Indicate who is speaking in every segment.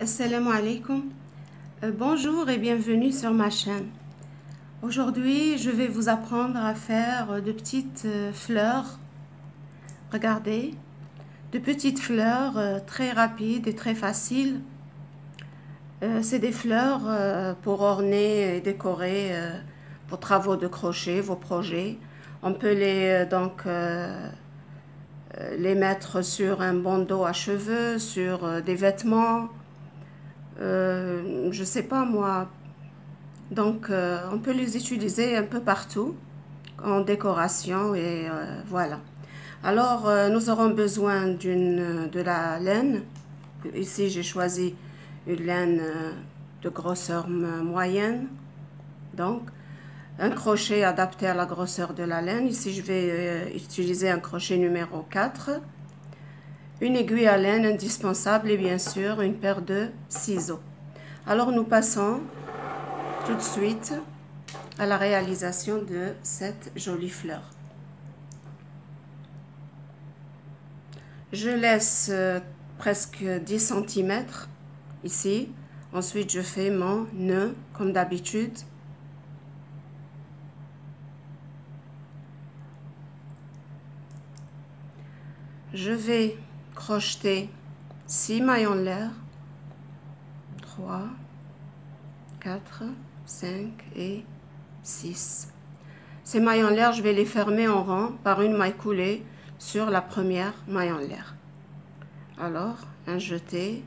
Speaker 1: Assalamu alaikum. Bonjour et bienvenue sur ma chaîne. Aujourd'hui, je vais vous apprendre à faire de petites fleurs. Regardez, de petites fleurs très rapides et très faciles. C'est des fleurs pour orner et décorer vos travaux de crochet, vos projets. On peut les mettre sur un bandeau à cheveux, sur des vêtements. Je sais pas moi. Donc, on peut les utiliser un peu partout en décoration et voilà. Alors, nous aurons besoin de la laine. Ici, j'ai choisi une laine de grosseur moyenne. Donc, un crochet adapté à la grosseur de la laine. Ici, je vais utiliser un crochet numéro 4. Une aiguille à laine indispensable et bien sûr une paire de ciseaux. Alors, nous passons tout de suite à la réalisation de cette jolie fleur. Je laisse presque 10 cm ici. Ensuite, je fais mon nœud comme d'habitude. Je vais crocheter 6 mailles en l'air. 3, 4, 5 et 6. Ces mailles en l'air, je vais les fermer en rang par une maille coulée sur la première maille en l'air. Alors, un jeté,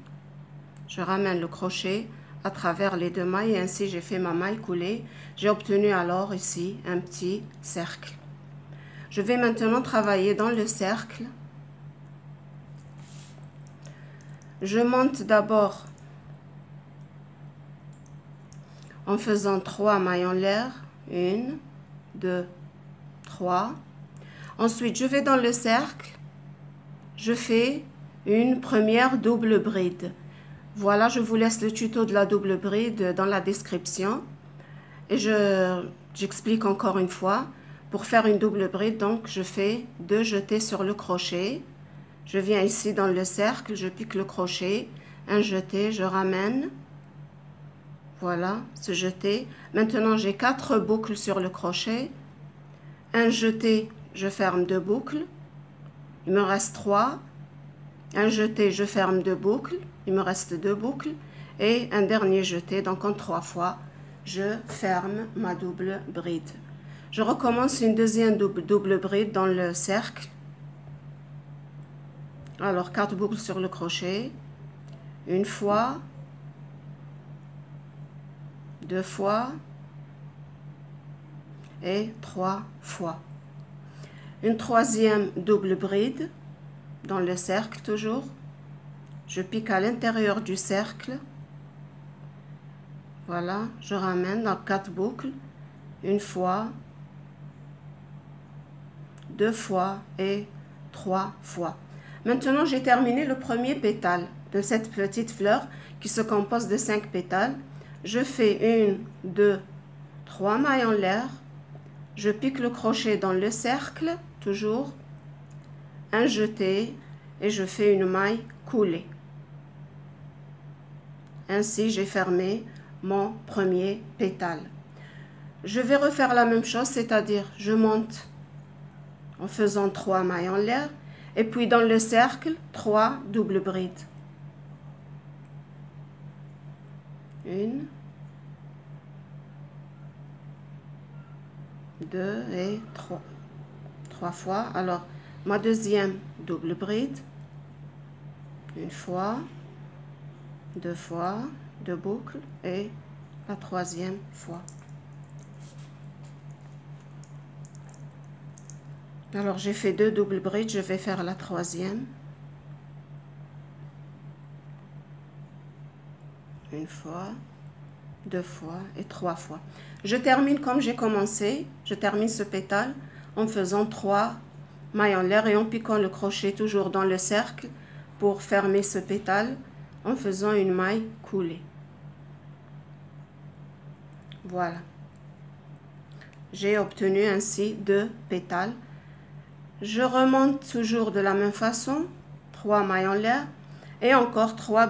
Speaker 1: je ramène le crochet à travers les deux mailles et ainsi j'ai fait ma maille coulée. J'ai obtenu alors ici un petit cercle. Je vais maintenant travailler dans le cercle. Je monte d'abord en faisant 3 mailles en l'air, 1, 2, 3. Ensuite, je vais dans le cercle, je fais une première double bride. Voilà, je vous laisse le tuto de la double bride dans la description. Et j'explique encore une fois, pour faire une double bride, donc je fais 2 jetés sur le crochet. Je viens ici dans le cercle, je pique le crochet, un jeté, je ramène. Voilà, ce jeté. Maintenant, j'ai 4 boucles sur le crochet. Un jeté, je ferme 2 boucles. Il me reste 3. Un jeté, je ferme 2 boucles. Il me reste 2 boucles. Et un dernier jeté, donc en 3 fois, je ferme ma double bride. Je recommence une deuxième double bride dans le cercle. Alors, 4 boucles sur le crochet. Une fois. 2 fois et 3 fois. Une troisième double bride dans le cercle toujours. Je pique à l'intérieur du cercle. Voilà, je ramène dans 4 boucles. Une fois, 2 fois et 3 fois. Maintenant, j'ai terminé le premier pétale de cette petite fleur qui se compose de 5 pétales. Je fais 1, 2, 3 mailles en l'air. Je pique le crochet dans le cercle, toujours. Un jeté et je fais une maille coulée. Ainsi, j'ai fermé mon premier pétale. Je vais refaire la même chose, c'est-à-dire je monte en faisant 3 mailles en l'air et puis dans le cercle, 3 doubles brides. 1, 2 et 3. 3 fois. Alors, ma deuxième double bride. Une fois, 2 fois, 2 boucles et la troisième fois. Alors, j'ai fait 2 doubles brides, je vais faire la troisième. Une fois, 2 fois et 3 fois. Je termine comme j'ai commencé. Je termine ce pétale en faisant 3 mailles en l'air et en piquant le crochet toujours dans le cercle pour fermer ce pétale en faisant une maille coulée. Voilà. J'ai obtenu ainsi 2 pétales. Je remonte toujours de la même façon, 3 mailles en l'air et encore 3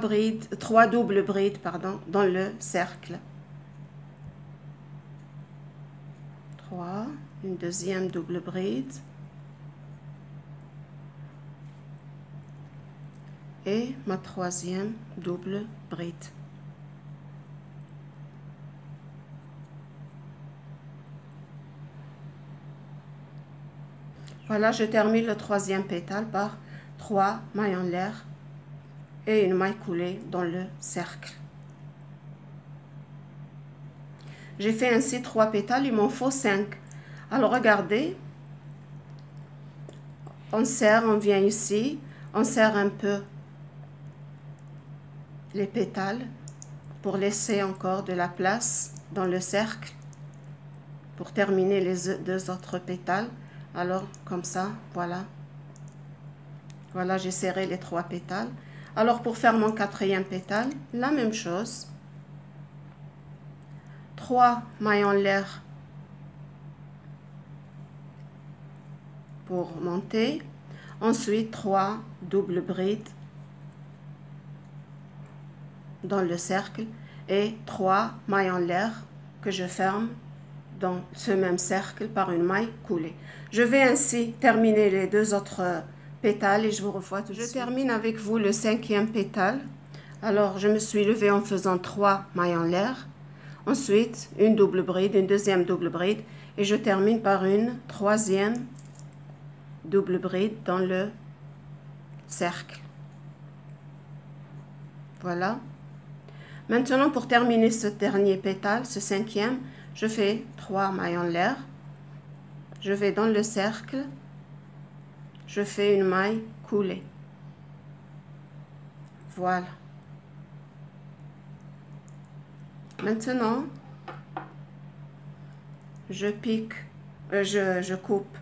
Speaker 1: doubles brides, pardon, dans le cercle. 3, une deuxième double bride et ma troisième double bride. Voilà, je termine le troisième pétale par 3 mailles en l'air et une maille coulée dans le cercle. J'ai fait ainsi 3 pétales, il m'en faut 5. Alors regardez, on serre, on vient ici, on serre un peu les pétales pour laisser encore de la place dans le cercle pour terminer les 2 autres pétales. Alors comme ça, voilà. Voilà, j'ai serré les 3 pétales. Alors pour faire mon quatrième pétale, la même chose. 3 mailles en l'air pour monter. Ensuite, 3 doubles brides dans le cercle et 3 mailles en l'air que je ferme dans ce même cercle par une maille coulée. Je vais ainsi terminer les 2 autres pétales et je vous revois tout de suite. Je termine avec vous le 5e pétale. Alors, je me suis levée en faisant 3 mailles en l'air. Ensuite, une double bride, une deuxième double bride et je termine par une troisième double bride dans le cercle. Voilà. Maintenant, pour terminer ce dernier pétale, ce 5e, je fais 3 mailles en l'air. Je vais dans le cercle. Je fais une maille coulée. Voilà. Maintenant, je pique, je coupe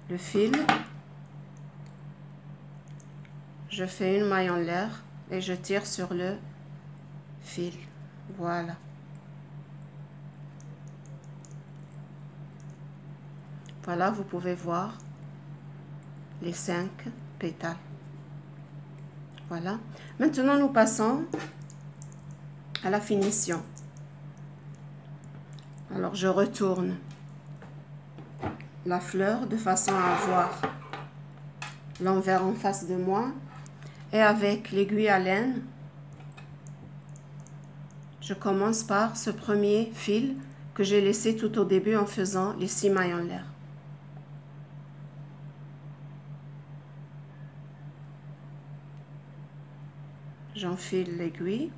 Speaker 1: le fil. Je fais une maille en l'air et je tire sur le fil. Voilà. Voilà, vous pouvez voir les 5 pétales. Voilà. Maintenant, nous passons à la finition. Alors, je retourne la fleur de façon à avoir l'envers en face de moi. Et avec l'aiguille à laine, je commence par ce premier fil que j'ai laissé tout au début en faisant les 6 mailles en l'air. J'enfile l'aiguille.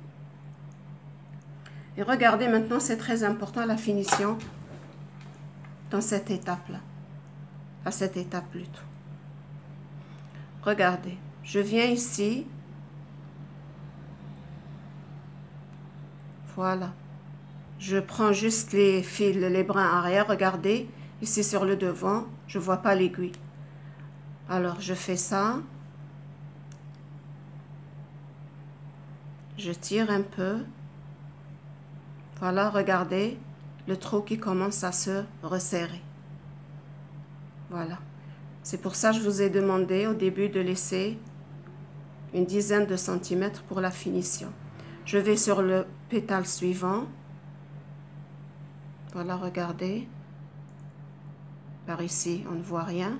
Speaker 1: Et regardez maintenant, c'est très important la finition dans cette étape-là. À cette étape plutôt. Regardez, je viens ici. Voilà. Je prends juste les fils, les brins arrière. Regardez, ici sur le devant, je ne vois pas l'aiguille. Alors, je fais ça. Je tire un peu. Voilà, regardez le trou qui commence à se resserrer. Voilà. C'est pour ça que je vous ai demandé au début de laisser une dizaine de centimètres pour la finition. Je vais sur le pétale suivant. Voilà, regardez. Par ici, on ne voit rien.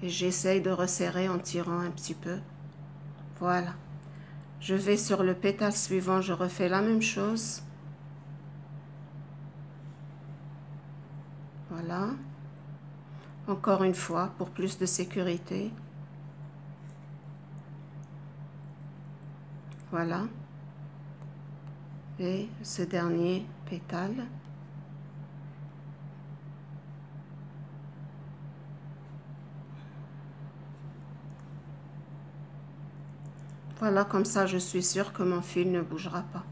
Speaker 1: Et j'essaye de resserrer en tirant un petit peu. Voilà. Je vais sur le pétale suivant, je refais la même chose. Voilà. Encore une fois, pour plus de sécurité. Voilà. Et ce dernier pétale. Voilà, comme ça, je suis sûre que mon fil ne bougera pas.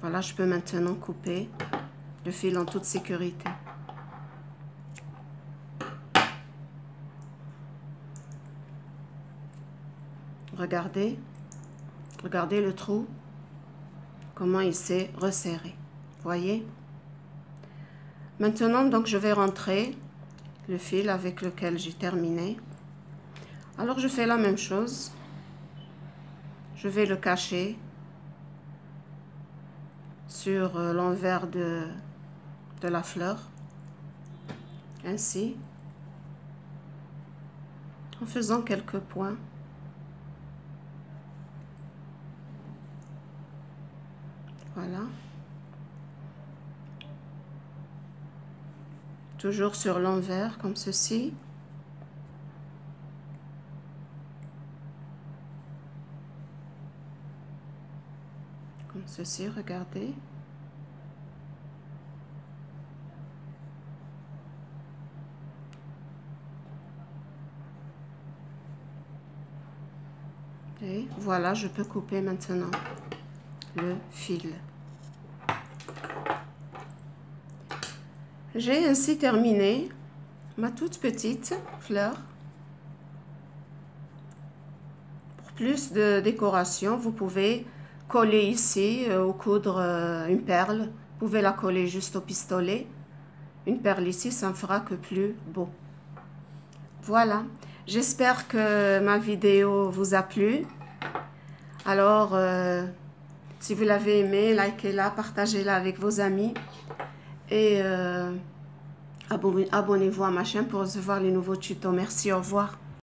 Speaker 1: Voilà, je peux maintenant couper le fil en toute sécurité. Regardez, regardez le trou, comment il s'est resserré. Voyez? Maintenant, donc, je vais rentrer le fil avec lequel j'ai terminé. Alors je fais la même chose. Je vais le cacher sur l'envers de la fleur, ainsi, en faisant quelques points. Voilà. Toujours sur l'envers, comme ceci. Comme ceci, regardez. Et voilà, je peux couper maintenant le fil. J'ai ainsi terminé ma toute petite fleur. Pour plus de décoration, vous pouvez coller ici ou coudre une perle. Vous pouvez la coller juste au pistolet. Une perle ici, ça ne fera que plus beau. Voilà, j'espère que ma vidéo vous a plu. Alors, si vous l'avez aimé, likez-la, partagez-la avec vos amis. Et abonnez-vous à ma chaîne pour recevoir les nouveaux tutos. Merci, au revoir.